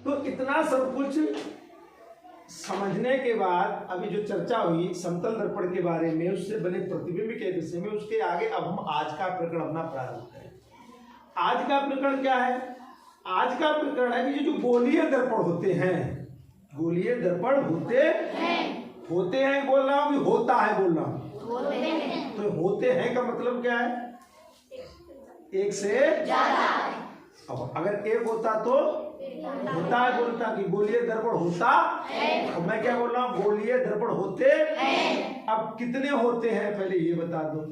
तो इतना सब कुछ समझने के बाद अभी जो चर्चा हुई समतल दर्पण के बारे में, उससे बने प्रतिबिंब के विषय में, उसके आगे अब हम आज का प्रकरण अपना प्रारंभ करें। आज का प्रकरण क्या है? आज का प्रकरण है कि जो गोलीय दर्पण होते हैं, गोलीय दर्पण होते हैं बोल रहा हूँ, होता है बोल रहा हूँ। तो होते हैं का मतलब क्या है? एक से ज्यादा। अब अगर एक होता तो होता है बोलता कि गोलीय दर्पण होता है। अब मैं क्या बोल रहा हूँ? गोलीय दर्पण होते हैं। अब कितने होते हैं पहले ये बता दो।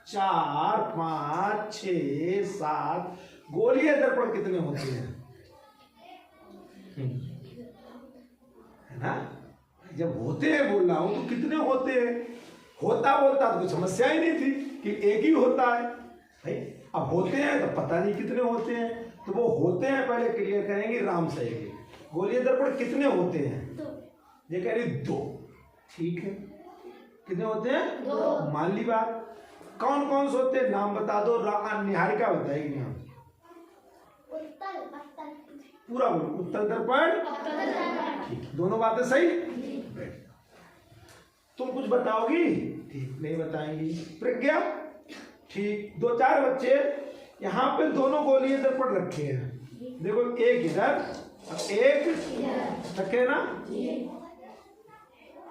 4, 5, 6, 7 गोलीय दर्पण कितने होते हैं? है ना? जब होते हैं बोल रहा हूं तो कितने होते हैं? होता बोलता तो कोई समस्या ही नहीं थी कि एक ही होता है भाई। अब होते हैं तो पता नहीं कितने होते हैं, तो वो होते हैं पहले क्लियर करेंगे राम से। गोलीय दर्पण कितने होते हैं? ये कह रही 2। ठीक है, कितने होते हैं? 2। मान ली बात। कौन कौन से होते हैं नाम बता दो। निहारिका बताएगी नाम। पूरा बोलो। उत्तल दर्पण, ठीक, दोनों बातें सही। तुम कुछ बताओगी? ठीक, नहीं बताएंगी। प्रज्ञा, ठीक। 2-4 बच्चे यहाँ पे दोनों गोलीय दर्पण रखे हैं। देखो, एक इधर और एक रखे ना।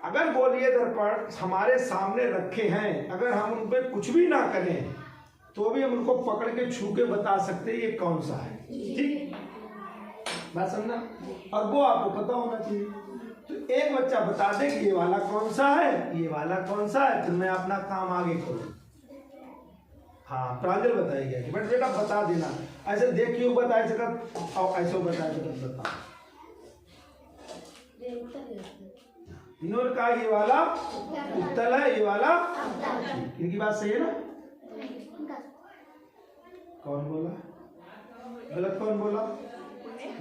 अगर गोलीय दर्पण हमारे सामने रखे हैं, अगर हम उन पर कुछ भी ना करें तो भी हम उनको पकड़ के छू के बता सकते हैं ये कौन सा है। ठीक, बात समझना। और वो आपको पता होना चाहिए। तो एक बच्चा बता दे कि ये वाला कौन सा है, ये वाला कौन सा है, फिर मैं अपना काम आगे करूँ। हाँ, प्रांजल बताएगा कि बट बेटा बता देना, ऐसे देखियो बताए सकत और ऐसे बताए सकत बता। इन्होंने कहा ये वाला उत्तल है, ये वाला इनकी बात सही है ना? कौन बोला गलत? कौन बोला?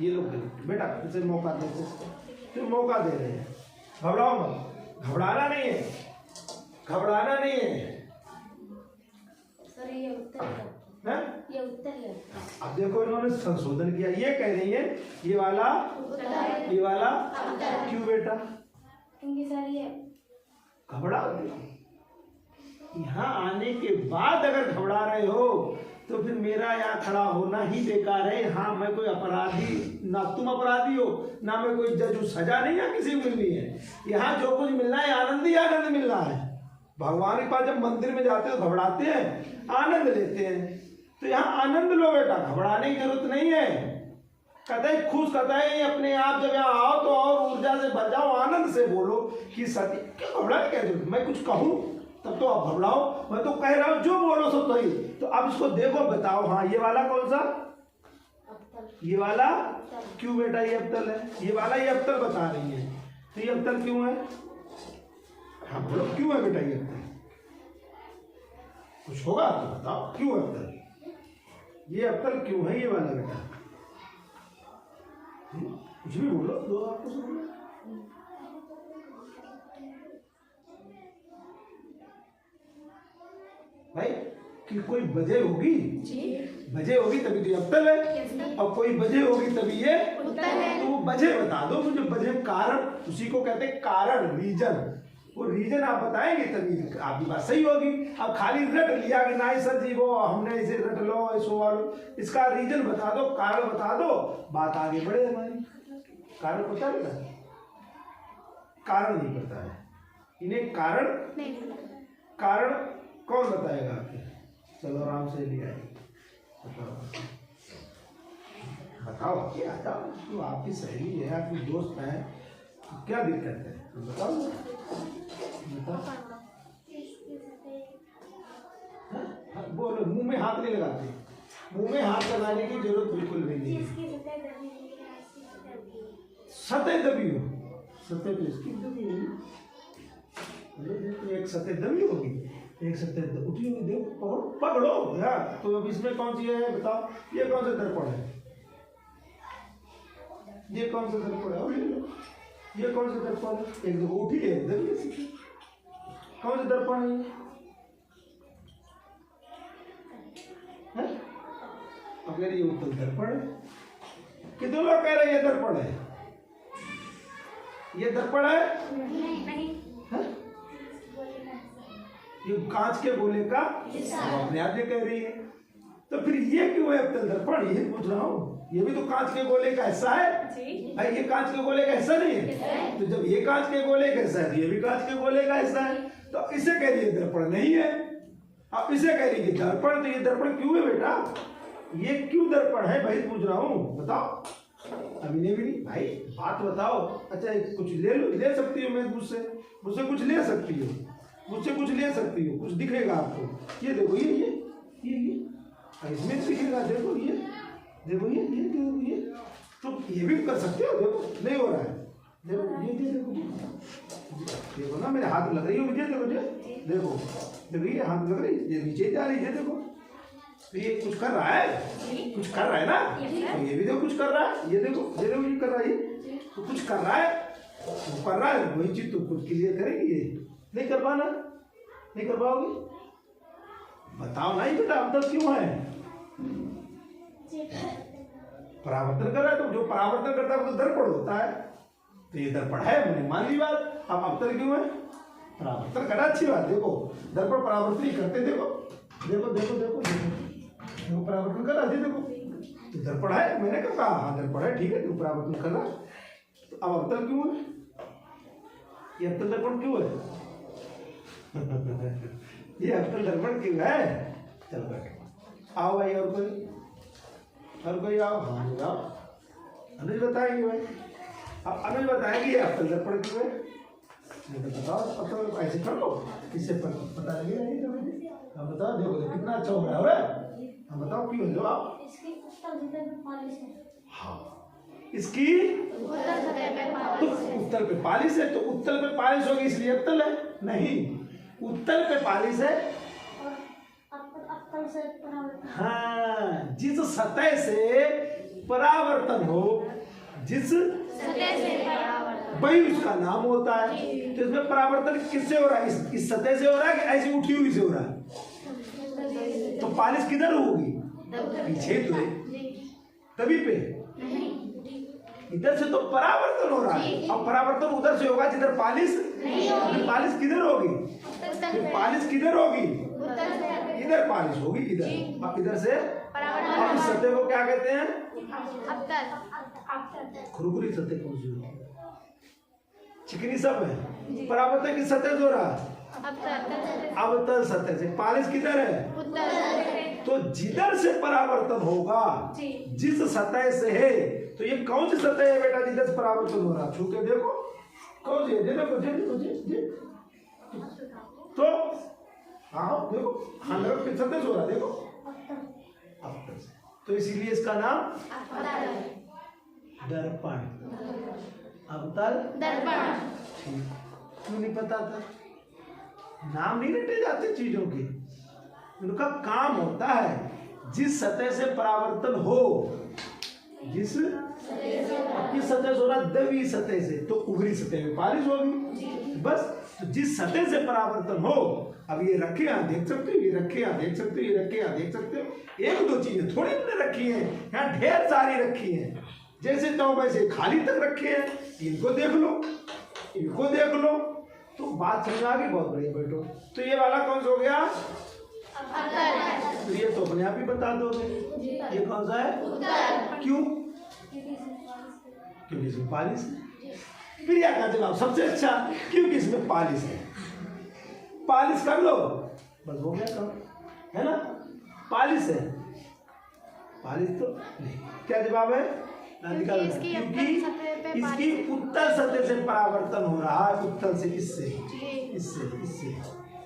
ये लोग गलत। बेटा इसे मौका देते, फिर मौका दे रहे हैं। घबराओ मत, घबराना नहीं है, घबराना नहीं है। सर ये उत्तर है, ये उत्तर है। अब देखो इन्होंने संशोधन किया। ये कह रही है ये वाला, ये वाला क्यों बेटा? क्योंकि सर ये घबरा यहाँ आने के बाद अगर घबरा रहे हो तो फिर मेरा यहाँ खड़ा होना ही बेकार है। हाँ, मैं कोई अपराधी ना, तुम अपराधी हो ना, मैं कोई जज हूँ। सजा नहीं यहाँ किसी को मिलनी है। यहाँ जो कुछ मिलना है आनंद ही आनंद मिलना है। भगवान के पास जब मंदिर में जाते हो घबराते हैं, आनंद लेते हैं। तो यहाँ आनंद लो बेटा, घबराने की जरूरत नहीं है। कतई खुश, कतई अपने आप जब यहाँ आओ तो और ऊर्जा से भर जाओ, आनंद से बोलो कि सती क्यों घबराने क्या जरूरत? मैं कुछ कहूँ तब तो आप घबराओ, मैं तो कह रहा हूँ जो बोलो सब सही। तो अब इसको देखो, बताओ। हाँ, ये वाला कौन सा? ये वाला क्यों बेटा? ये अब्तल है। ये वाला ये अब्तल बता रही है, तो ये अब्तल क्यों है? हाँ बोलो, क्यों है बेटा ये अब्तल? कुछ होगा तो बताओ, क्यों है अब्तल? ये अब्तल क्यों है ये वाला बेटा? कुछ भी बोलो, दो आपको सुनो। भाई कि कोई वजह होगी, वजह होगी तभी तो ये अब्तल है, और कोई वजह होगी तभी ये उत्तल है। तो वो वजह बता दो मुझे, वजह कारण, उसी को कहते हैं कारण, रीजन। वो रीजन आप बताएंगे तभी आपकी बात सही होगी। अब खाली रट लिया कि नहीं सर जी वो हमने इसे रट लो, ऐसो वालो, इसका रीजन बता दो, कारण बता दो, बात आगे बढ़े हमारी। कारण पता है ना? कारण नहीं पता है इन्हें। कारण नहीं, कारण कौन बताएगा आपके? चलो आराम से ले आएंगे। बताओ आपकी, आ जाओ। तो आपकी सहेली है, आपकी दोस्त है, तो क्या दिक्कत है? बताओ बताओ। बोलो, मुंह में हाथ नहीं लगाते। मुंह में हाथ लगाने की जरूरत बिल्कुल भी नहीं है। सतह दबी हो, सतह तो इसकी दबी होगी, एक सतह दबी होगी, एक सतह उठी होगी। देखो, पकड़ो यार। तो अब इसमें कौन सी है बताओ? ये कौन सा दर्पण है? ये कौन सा दर्पण है? ये कौन सा दर्पण है? एक दो उठी है, दबी। कौन सा दर्पण है? अब ये उत्तल दर्पण है। कितने लोग कह रहे हैं ये दर्पण है? ये दर्पण है? नहीं हाँ? ये कांच के गोले का अपने आप ये कह रही है। तो फिर ये क्यों है अवतल दर्पण? ये पूछ रहा हूँ। ये भी तो कांच के गोले का हिस्सा है भाई, ये कांच के गोले का हिस्सा नहीं है? तो जब ये कांच के गोले का हिस्सा है तो ये भी कांच के गोले का हिस्सा है। तो इसे कह रही है दर्पण नहीं है, अब इसे कह रही है दर्पण। तो ये दर्पण क्यों है बेटा? ये क्यों दर्पण है भाई पूछ रहा हूँ, बताओ। अभी ने भी नहीं भाई, बात बताओ। अच्छा कुछ ले लो, ले सकती हो मैं मुझसे कुछ ले सकती हो, मुझसे कुछ ले सकती हो, कुछ दिखेगा आपको। ये देखो ये इसमें दिखेगा, देखो ये देखो ये तो ये भी कर सकते हो। देखो नहीं हो रहा है, देखो ये देखो ना, मेरे हाथ लग रही है मुझे, देखो ये हाथ लग रही है, ये नीचे जा रही है, देखो। तो ये कुछ कर रहा है, कुछ कर रहा है ना। तो ये भी देखो कुछ कर रहा है, ये देखो ये कर रहा है, तो कुछ कर रहा है, वो कर रहा है वही चीज तो खुद क्लियर करेगी। ये नहीं कर पाना, नहीं कर पाओगे? बताओ ना ये बेटा अवतल क्यों है? परावर्तन कर रहा है, तो जो परावर्तन करता है वो तो दर्पण होता है। तो ये दर्पण है, मैंने मान ली बात। अब अवतल क्यों है? परावर्तन करना अच्छी बात। देखो दर्पण परावर्तन ही करते, देखो परावर्तन कर रहा है, देखो तो दर्पण है। मैंने कहा हाँ दर्पण है, ठीक है, तू परावर्तन कर रहा। तो अब अवतल क्यों है? ये अवतल दर्पण क्यों है? ये अवतल दर्पण क्यों है? चलो बैठो, आओ भाई। और कोई आओ। हाँ जाओ, अनुज बताएंगे भाई। अब अनुज बताएंगे अवतल दर्पण क्यों है। नहीं तो बताओ, अब तो ऐसे कर लो, इससे पता लगेगा नहीं तो मुझे। अब बताओ, देखो कितना अच्छा हो रहा है। अब बताओ क्यों है? आप इसकी उत्तल सतह पे पॉलिश है। हाँ, इसकी उत्तल पे पालिश है। तो उत्तल पे पालिश होगी इसलिए अवतल है? नहीं, उत्तल पे पालिश है और अवतल से परावर्तन। हाँ, जिस सतह से परावर्तन हो, जिस सतह से परावर्तन, वही उसका नाम होता है। तो इसमें परावर्तन किससे हो रहा है? इस सतह से हो रहा है कि ऐसी उठी हुई से हो रहा है? तो पालिश किधर होगी? पीछे तो है, तभी पे। इधर से तो परावर्तन हो रहा है, अब परावर्तन उधर से होगा जिधर पालिश नहीं होगी। पालिश किधर होगी? पालिश किधर होगी? इधर पालिश होगी, इधर। अब इधर से अब इस सतह को क्या कहते हैं? खुरखुरी सतह कौन सी होती है? चिकनी सब है। परावर्तन किस सतह से हो रहा है? अवतल सतह से। पालिश किधर है? तो जिधर से परावर्तन होगा, जिस सतह से है, तो ये कौन सी सतह है बेटा जिधर से परावर्तन हो रहा? छू के देखो कौन सी है? देखो तो हाँ देखो, हाँ लगा किस सतह से हो रहा? देखो अवतल से। तो इसीलिए इसका नाम दर्पण, अवतल दर्पण। ठीक, क्यों नहीं पता था? नाम नहीं रटे जाते चीजों के, उनका काम होता है। जिस सतह से परावर्तन हो, जिस सतह से हो रहा, दबी सतह से, तो उभरी सतह में पालिश होगी बस। तो जिस सतह से परावर्तन हो, अब ये रखे यहाँ देख सकते हो, ये रखे यहाँ देख सकते हो, ये रखे यहाँ देख सकते हो। एक दो चीजें थोड़ी हमने रखी है, यहाँ ढेर सारी रखी है। जैसे तो वैसे खाली तक रखे हैं, इनको देख लो, इनको देख लो, तो बात समझ आ गई। बहुत बढ़िया बैठो। तो ये वाला कौन सा हो गया? तो ये तो अपने आप ही बता दोगे ये कौन सा है। क्यों? क्योंकि इसमें पालिश है। प्रिया का जवाब सबसे अच्छा, क्योंकि इसमें पालिश है। पालिश कर लो बस हो गया काम, है ना? पालिश है, पालिश तो नहीं। क्या जवाब है? क्योंकि इसकी उत्तल सतह से परावर्तन हो रहा है, उत्तल से, इससे इससे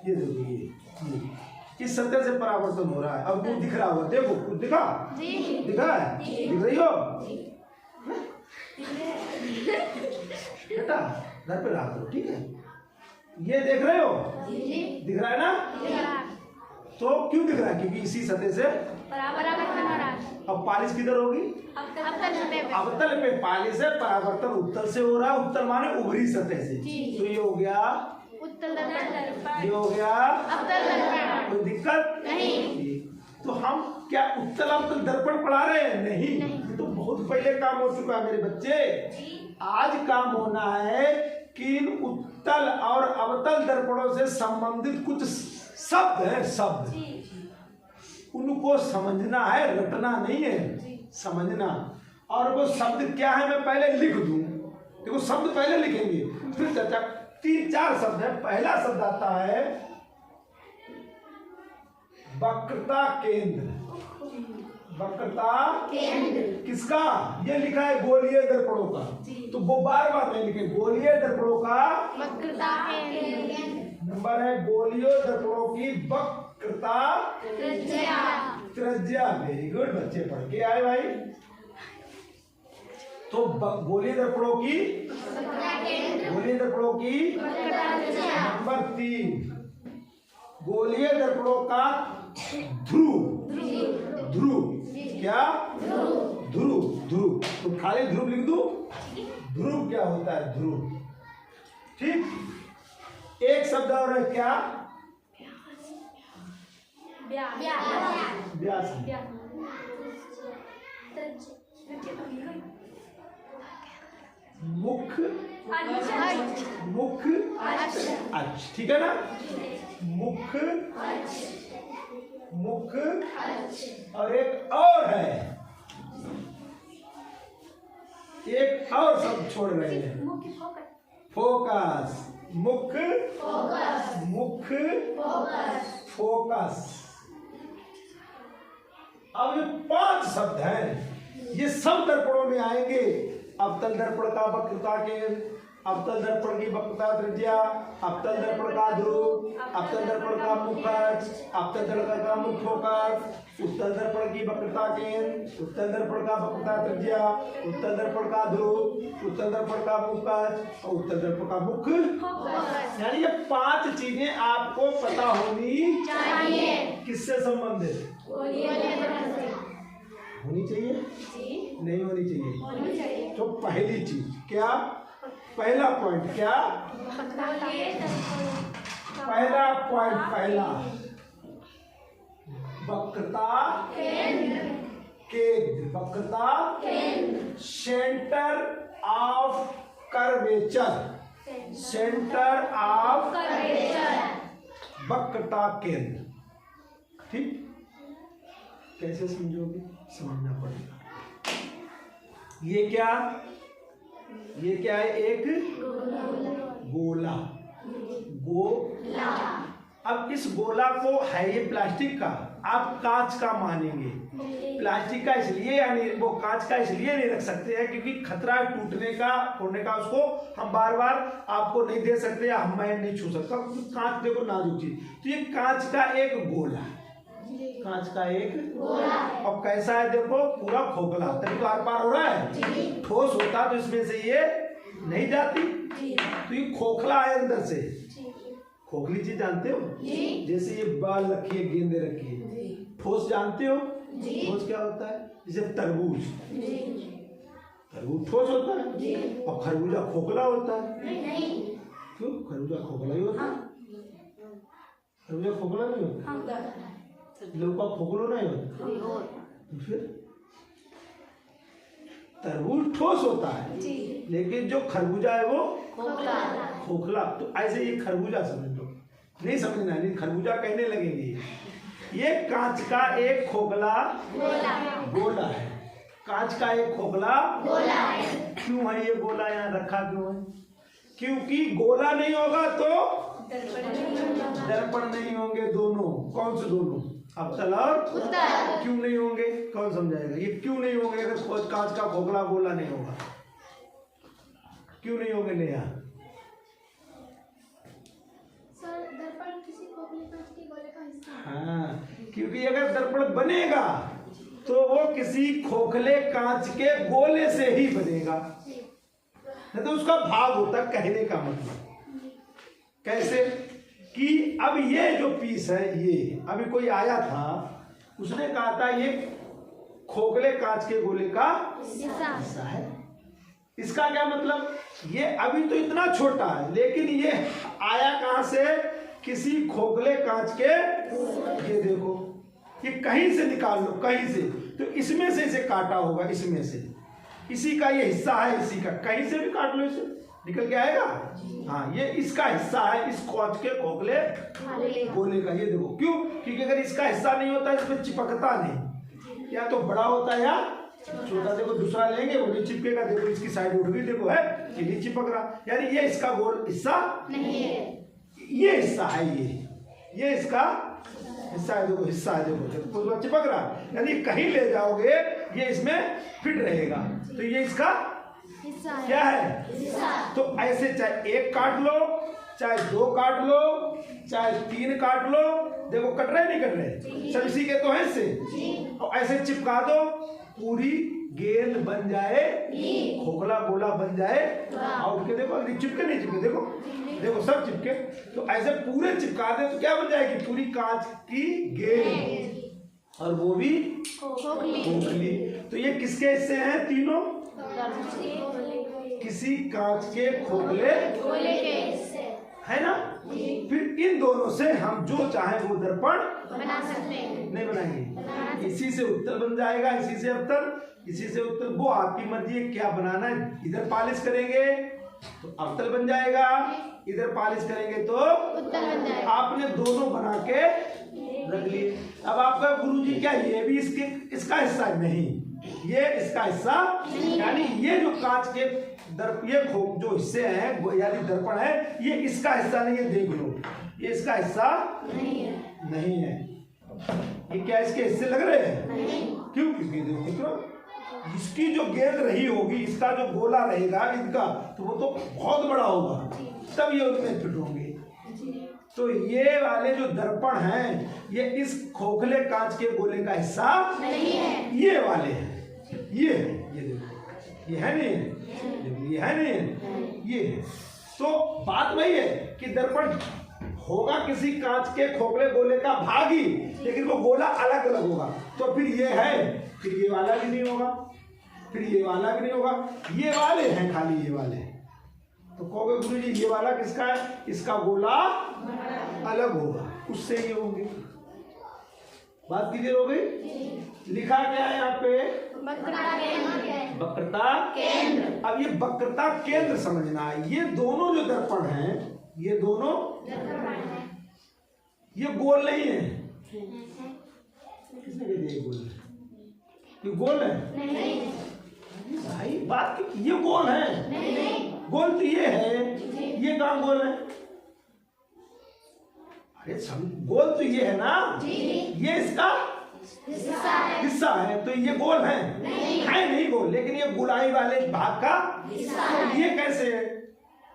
ये देखो, ये इस सतह से परावर्तन हो रहा है। अब वो दिख रहा होगा, देखो कुछ दिखा है, दिख रही हो बेटा? घर पे रहा करो, ठीक है? ये देख रहे हो, दिख रहा है ना? तो क्यों दिख रहा है? क्योंकि इसी सतह से परावर्तन हो रहा है। अब पालिश किधर होगी? अवतल पे पालिश है, परावर्तन उत्तल से हो रहा है। उत्तल माने उभरी सतह से। तो ये हो गया उत्तल दर्पण, ये हो गया अवतल दर्पण। कोई दिक्कत नहीं। तो हम क्या उत्तल अवतल दर्पण पढ़ा रहे हैं? नहीं, तो बहुत बहुत पहले काम हो चुका है मेरे बच्चे। आज काम होना है कि इन उत्तल और अवतल दर्पणों से संबंधित कुछ शब्द है, शब्द उनको समझना है, रटना नहीं है, समझना। और वो शब्द क्या है मैं पहले लिख दूं। देखो शब्द पहले लिखेंगे फिर चर्चा। 3-4 शब्द है। पहला शब्द आता है वक्रता केंद्र। वक्रता केंद्र किसका? ये लिखा है गोलीय दर्पणों का, तो वो बार बार नहीं लिखे। गोलीय दर्पणों का वक्रता केंद्र नंबर है, गोलीय दर्पणों की वक्रता त्रिज्या। वेरी गुड, बच्चे पढ़ के आए भाई। तो गोलीय दर्पणों की नंबर 3 गोलीय दर्पणों का ध्रुव। ध्रुव क्या? ध्रुव। तो खाली ध्रुव लिख दो। ध्रुव क्या होता है? ध्रुव। ठीक। एक शब्द और है क्या? व्यास। मुख अच्छा, ठीक है ना? मुख और एक और है, एक और शब्द छोड़ रहे हैं। फोकस। मुख फोकस। अब ये 5 शब्द हैं, ये सब दर्पणों में आएंगे। अवतल दर्पण का वक्रता केंद्र, अवतल दर्पण की वक्रता त्रिज्या, अवतल दर्पण का ध्रुव, अवतल दर्पण का मुखज, अवतल दर्पण का मुख फोकस, उत्तल दर्पण की वक्रता केंद्र, उत्तल दर्पण का वक्रता त्रिज्या, उत्तल दर्पण का ध्रुव, उत्तल दर्पण का मुखज और उत्तल दर्पण का मुख। यानी ये 5 चीजें आपको पता होनी चाहिए। किससे संबंधित होनी चाहिए? नहीं होनी चाहिए। तो पहली चीज क्या? पहला पॉइंट क्या? पहला वक्रता केंद्र। वक्रता centre of curvature. Centre of वक्रता केंद्र। ठीक, कैसे समझोगे? समझना पड़ेगा। ये क्या है? एक गोला। अब इस गोला को है ये प्लास्टिक का, आप कांच का मानेंगे। प्लास्टिक का इसलिए यानी वो कांच का इसलिए नहीं रख सकते हैं क्योंकि खतरा है टूटने का, फोड़ने का। उसको हम बार बार आपको नहीं दे सकते, मैं नहीं छू सकता। कांच देखो नाजुक चीज। तो ये कांच का एक गोला, कांच का एक गोला। अब कैसा है देखो, पूरा खोखला, तभी तो आर पार हो रहा है। ठोस होता तो इसमें से ये नहीं जाती। तो ये खोखला है अंदर से। खोखली चीज जानते हो? जैसे ये बाल रखी है, गेंदे रखी है। ठोस जानते हो? ठोस क्या होता है? जैसे तरबूज। तरबूज ठोस होता है और खरबूजा खोखला होता है। क्यों? खरबूजा खोखला ही होता है। खरबूजा खोखला नहीं होता। लोग का खोखलो नहीं होता। तो फिर तरबूज ठोस होता है, लेकिन जो खरबूजा है वो खोखला। तो ऐसे ये खरबूजा समझ लो। नहीं समझना, नहीं खरबूजा कहने लगेंगे। ये कांच का एक खोखला गोला है। कांच का एक खोखला गोला है। क्यों है ये गोला यहाँ रखा? क्यों है? क्योंकि गोला नहीं होगा तो दर्पण नहीं होंगे। दोनों कौन से? दोनों अवतल और उत्तल। क्यों नहीं होंगे? कौन समझाएगा? ये क्यों नहीं होंगे अगर कांच का खोखला गोला नहीं होगा? क्यों नहीं होंगे? नेहा, दर्पण किसी खोखले कांच के गोले का हिस्सा। हाँ, क्योंकि अगर दर्पण बनेगा तो वो किसी खोखले कांच के गोले से ही बनेगा, नहीं तो उसका भाग होता। कहने का मतलब कैसे कि अब ये जो पीस है, ये अभी कोई आया था, उसने कहा था ये खोखले कांच के गोले का हिस्सा है। इसका क्या मतलब? ये अभी तो इतना छोटा है, लेकिन ये आया कहां से? किसी खोखले कांच के। ये देखो, ये कहीं से निकाल लो, कहीं से, तो इसमें से इसे काटा होगा, इसमें से। इसी का ये हिस्सा है, इसी का कहीं से भी काट लो इसे निकल के आएगा। हाँ, ये इसका हिस्सा है, इस कांच के खोखले गोले का। ये देखो क्यों, क्योंकि अगर इसका हिस्सा नहीं होता इसमें चिपकता नहीं, या तो बड़ा होता है या छोटा। देखो दूसरा लेंगे वो नहीं चिपकेगा, देखो इसकी साइड उठ गई, देखो है ये नहीं चिपक रहा, यानी ये इसका गोल हिस्सा नहीं है, ये हिस्सा है, ये इसका हिस्सा है। देखो हिस्सा है, देखो चिपक रहा, यानी कहीं ले जाओगे ये इसमें फिट रहेगा। तो ये इसका क्या है। तो ऐसे चाहे एक काट लो, चाहे दो काट लो, चाहे तीन काट लो, देखो कट रहे नहीं कट रहे, सब इसी के तो है इससे। और ऐसे चिपका दो, पूरी गेंद बन जाए, खोखला गोला बन जाए। आउट के देखो चिपके नहीं चिपके, देखो देखो सब चिपके। तो ऐसे पूरे चिपका दे तो क्या बन जाएगी, पूरी कांच की गेंद, और वो भी खोखली। तो ये किसके हिस्से हैं तीनों, किसी कांच के खोखले है ना। फिर इन दोनों से हम जो चाहे वो दर्पण बना सकते हैं, नहीं बनाएंगे। इसी से उत्तर बन जाएगा, इसी से अवतल, इसी से उत्तर, वो आपकी मर्जी है क्या बनाना है। इधर पालिश करेंगे तो अवतल बन जाएगा, इधर पालिश करेंगे तो उत्तल बन जाएगा। आपने दोनों बना के रख लिए। अब आपका गुरुजी क्या ये भी इसका हिस्सा है, नहीं ये इसका हिस्सा, यानी ये जो कांच के ये जो हिस्से हैं यानी दर्पण है, ये इसका हिस्सा नहीं है। देख लो ये इसका हिस्सा नहीं है। ये क्या इसके हिस्से लग रहे हैं? क्यों? क्योंकि देखो इसकी जो गेंद रही होगी, इसका जो गोला रहेगा इनका, तो वो तो बहुत बड़ा होगा, तब ये उसमें फिट होंगे। तो ये वाले जो दर्पण हैं ये इस खोखले कांच के गोले का हिस्सा नहीं है, ये वाले हैं। ये देखो ये है नहीं, ये है नहीं, ये है। तो बात वही है कि दर्पण होगा किसी कांच के खोखले गोले का भाग ही, लेकिन वो गोला अलग अलग होगा। तो फिर ये है, फिर ये वाला भी नहीं होगा, फिर ये वाला भी नहीं होगा, ये वाले हैं खाली, ये वाले। तो कहोगे गुरुजी ये वाला किसका है, इसका गोला अलग होगा, उससे ये होंगे। बात क्लियर हो गई। लिखा क्या है यहाँ पे, वक्रता केंद्र। अब ये वक्रता केंद्र समझना है। ये दोनों जो दर्पण हैं, ये दोनों ये गोल नहीं है। किसने कह दिया ये गोल है? ये गोल है नहीं भाई, बात ये गोल है नहीं। गोल तो ये है, ये कहाँ गोल है? अरे गोल तो ये है ना, ये इसका हिस्सा है, तो ये गोल है नहीं गोल, लेकिन ये गोलाई वाले भाग का तो ये कैसे है?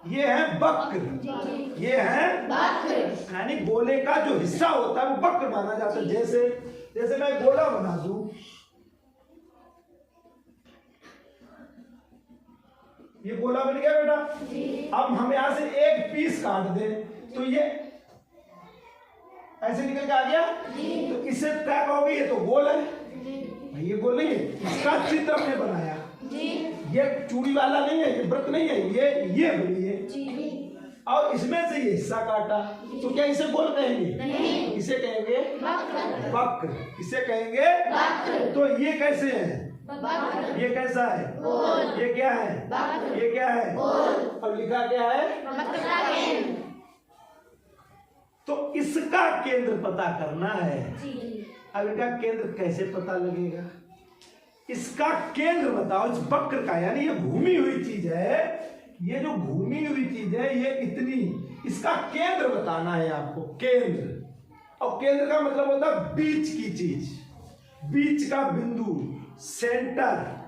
ये है वक्र, ये है यानी गोले का जो हिस्सा होता है वो वक्र माना जाता है। जैसे मैं गोला बना दूं, ये गोला बन गया बेटा। अब हम यहां से एक पीस काट दें तो ये ऐसे निकल के आ गया, तो इससे तय कहोगे ये तो गोल है, ये गोल नहीं है, इसका चित्र हमने बनाया। ये चूड़ी वाला नहीं है, ये व्रत नहीं है, ये बनी है, और इसमें से ये हिस्सा काटा, तो क्या इसे गोल कहेंगे? नहीं, इसे कहेंगे वक्र, इसे कहेंगे। तो ये कैसे है? ये कैसा है? ये क्या है? ये क्या है? और लिखा क्या है? तो इसका केंद्र पता करना है। अब इनका केंद्र कैसे पता लगेगा? इसका केंद्र बताओ, इस वक्र का, यानी ये घूमी हुई चीज है, ये जो घूमी हुई चीज है ये इतनी, इसका केंद्र बताना है आपको, केंद्र। और केंद्र का मतलब होता है बीच की चीज, बीच का बिंदु, सेंटर।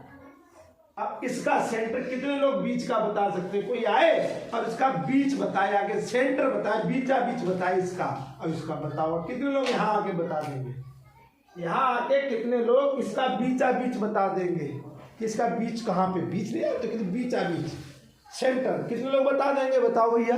अब इसका सेंटर कितने लोग बीच का बता सकते हैं? कोई आए और इसका बीच बताए, आगे सेंटर बताए, बीचा बीच बताए इसका, और इसका बताओ कितने लोग यहाँ आके बता देंगे? यहाँ आके कितने लोग इसका बीचा बीच बता देंगे कि इसका बीच कहाँ पे? बीच नहीं है तो कितने बीचा बीच, सेंटर, कितने लोग बता देंगे? बताओ भैया।